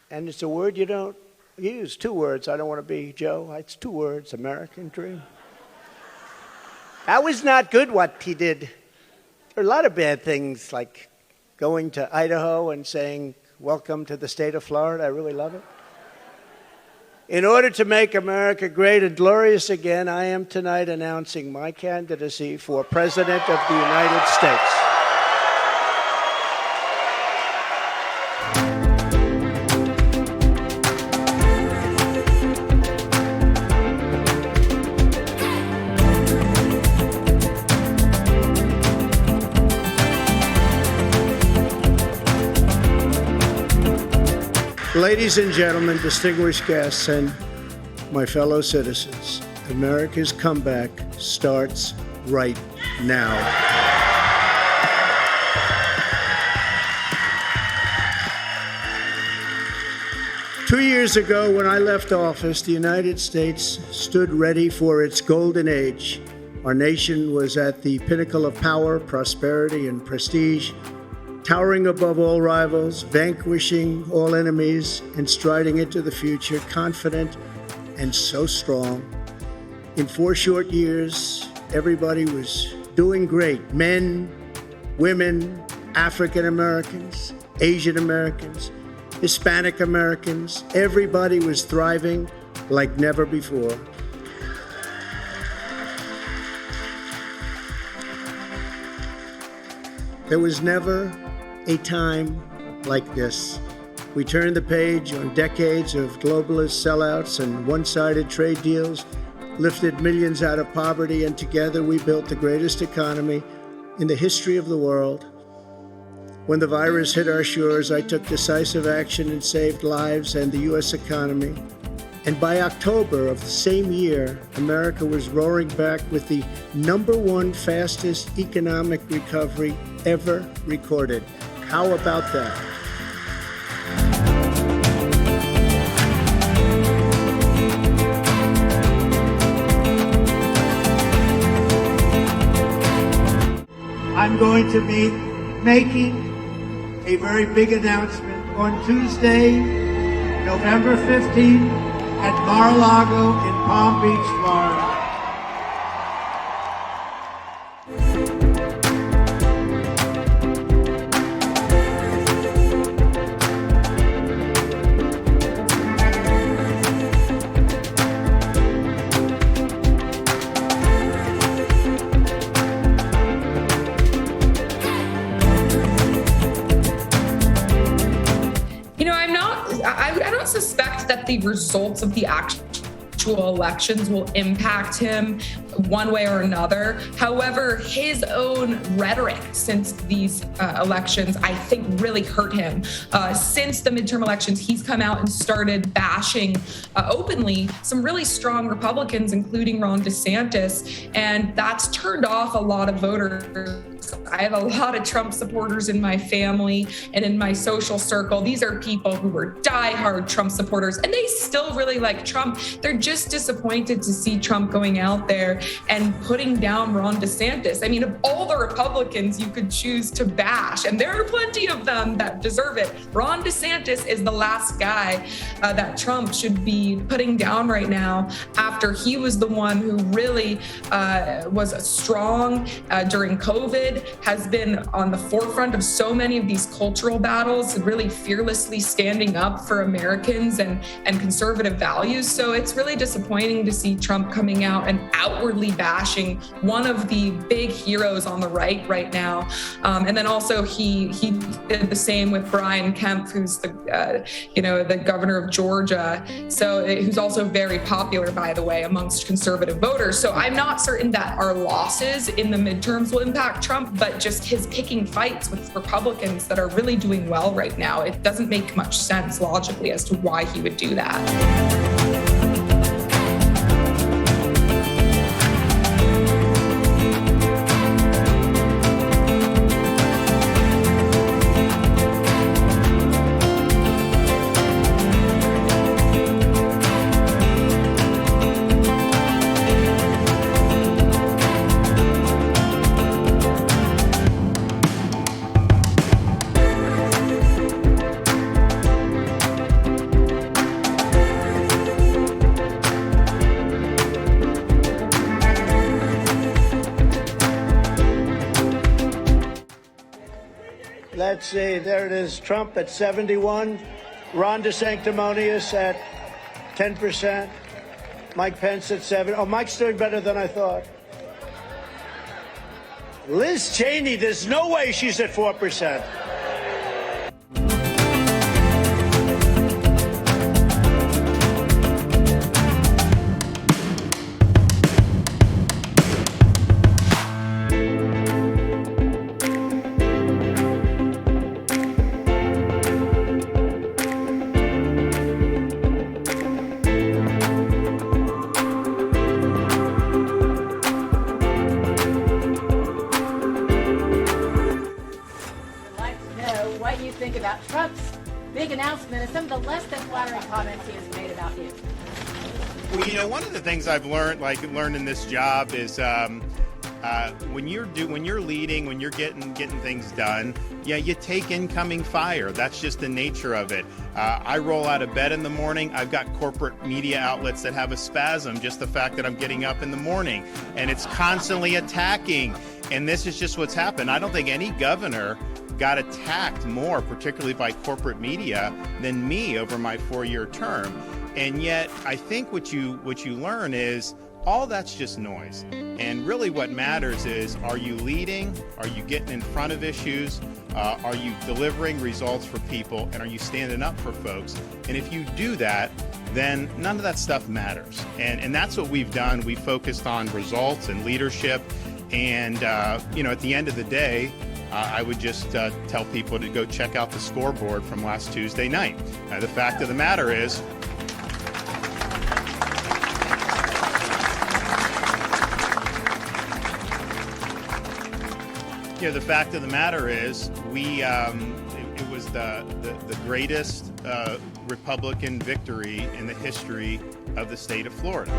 And it's a word you don't use. 2 words. I don't want to be Joe. It's 2 words. American dream. That was not good what he did. There are a lot of bad things, like going to Idaho and saying, "Welcome to the state of Florida." I really love it. In order to make America great and glorious again, I am tonight announcing my candidacy for President of the United States. Ladies and gentlemen, distinguished guests, and my fellow citizens, America's comeback starts right now. Two years ago, when I left office, the United States stood ready for its golden age. Our nation was at the pinnacle of power, prosperity, and prestige, towering above all rivals, vanquishing all enemies, and striding into the future, confident and so strong. In 4 short years, everybody was doing great. Men, women, African Americans, Asian Americans, Hispanic Americans, everybody was thriving like never before. There was never a time like this. We turned the page on decades of globalist sellouts and one-sided trade deals, lifted millions out of poverty, and together we built the greatest economy in the history of the world. When the virus hit our shores, I took decisive action and saved lives and the U.S. economy. And by October of the same year, America was roaring back with the #1 fastest economic recovery ever recorded. How about that? I'm going to be making a very big announcement on Tuesday, November 15th at Mar-a-Lago in Palm Beach, Florida. I don't suspect that the results of the actual elections will impact him one way or another. However, his own rhetoric since these elections, I think, really hurt him. Since the midterm elections, he's come out and started bashing openly some really strong Republicans, including Ron DeSantis, and that's turned off a lot of voters. I have a lot of Trump supporters in my family and in my social circle. These are people who were diehard Trump supporters, and they still really like Trump. They're just disappointed to see Trump going out there and putting down Ron DeSantis. I mean, of all the Republicans you could choose to bash, and there are plenty of them that deserve it, Ron DeSantis is the last guy that Trump should be putting down right now, after he was the one who really was strong during COVID, has been on the forefront of so many of these cultural battles, really fearlessly standing up for Americans and conservative values. So it's really disappointing to see Trump coming out and outwardly bashing one of the big heroes on the right now. And then also he did the same with Brian Kemp, who's the governor of Georgia. So who's also very popular, by the way, amongst conservative voters. So I'm not certain that our losses in the midterms will impact Trump, but just his picking fights with Republicans that are really doing well right now, it doesn't make much sense logically as to why he would do that. Let's see, there it is. Trump at 71. Ron DeSanctimonious at 10%. Mike Pence at 7. Oh, Mike's doing better than I thought. Liz Cheney, there's no way she's at 4%. What you think about Trump's big announcement and some of the less than flattering comments he has made about you. Well, you know, one of the things I've learned in this job is when you're leading, when you're getting things done, yeah, you take incoming fire. That's just the nature of it. I roll out of bed in the morning. I've got corporate media outlets that have a spasm, just the fact that I'm getting up in the morning, and it's constantly attacking. And this is just what's happened. I don't think any governor got attacked more, particularly by corporate media, than me over my 4-year term. And yet, I think what you learn is all that's just noise. And really what matters is, are you leading? Are you getting in front of issues? Are you delivering results for people? And are you standing up for folks? And if you do that, then none of that stuff matters. And that's what we've done. We focused on results and leadership. And, you know, at the end of the day, I would just tell people to go check out the scoreboard from last Tuesday night. The fact of the matter is, it was the greatest Republican victory in the history of the state of Florida.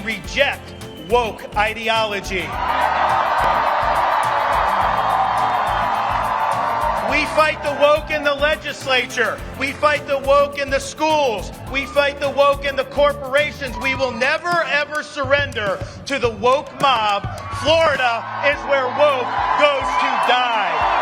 Reject woke ideology. We fight the woke in the legislature. We fight the woke in the schools. We fight the woke in the corporations. We will never, ever surrender to the woke mob. Florida is where woke goes to die.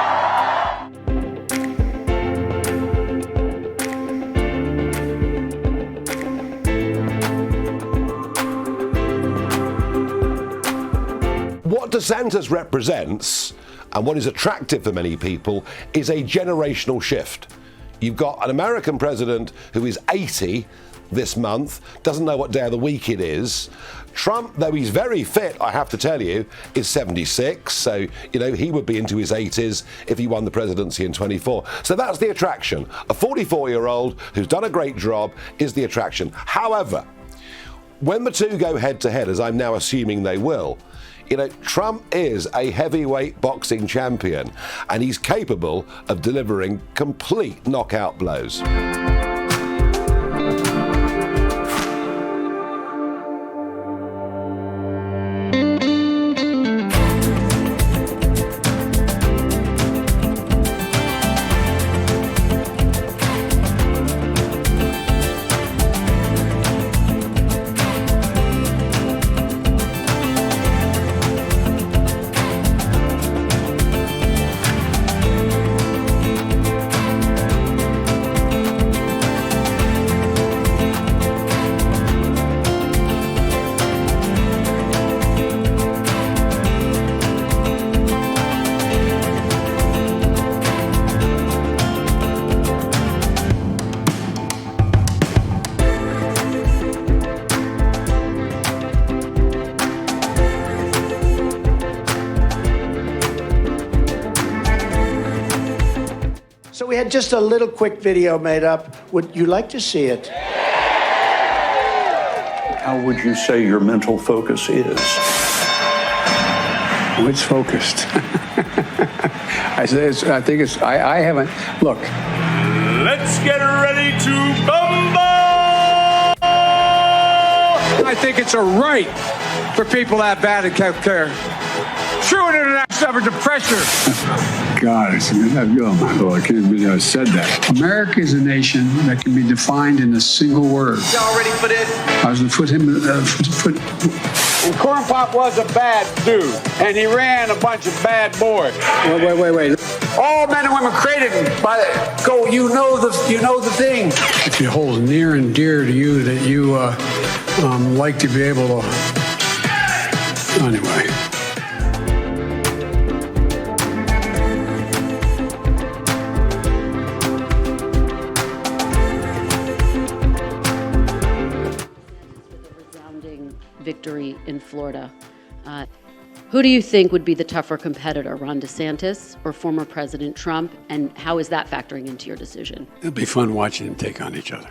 What DeSantis represents, and what is attractive for many people, is a generational shift. You've got an American president who is 80 this month, doesn't know what day of the week it is. Trump, though he's very fit, I have to tell you, is 76, so, you know, he would be into his 80s if he won the presidency in 24. So that's the attraction. A 44-year-old who's done a great job is the attraction. However, when the two go head-to-head, as I'm now assuming they will, you know, Trump is a heavyweight boxing champion, and he's capable of delivering complete knockout blows. So we had just a little quick video made up. Would you like to see it? How would you say your mental focus is? Oh, it's focused. I haven't, look. Let's get ready to bumble! I think it's a right for people that bad at health care. True internet suffered the pressure. God, I can't believe I said that. America is a nation that can be defined in a single word. Y'all ready for this? I was going to put him. And Corn Pop was a bad dude, and he ran a bunch of bad boys. Wait. All men and women created by go. You know the thing. If it holds near and dear to you that you like to be able to. Anyway. Victory in Florida. Who do you think would be the tougher competitor, Ron DeSantis or former President Trump? And how is that factoring into your decision? It'll be fun watching them take on each other.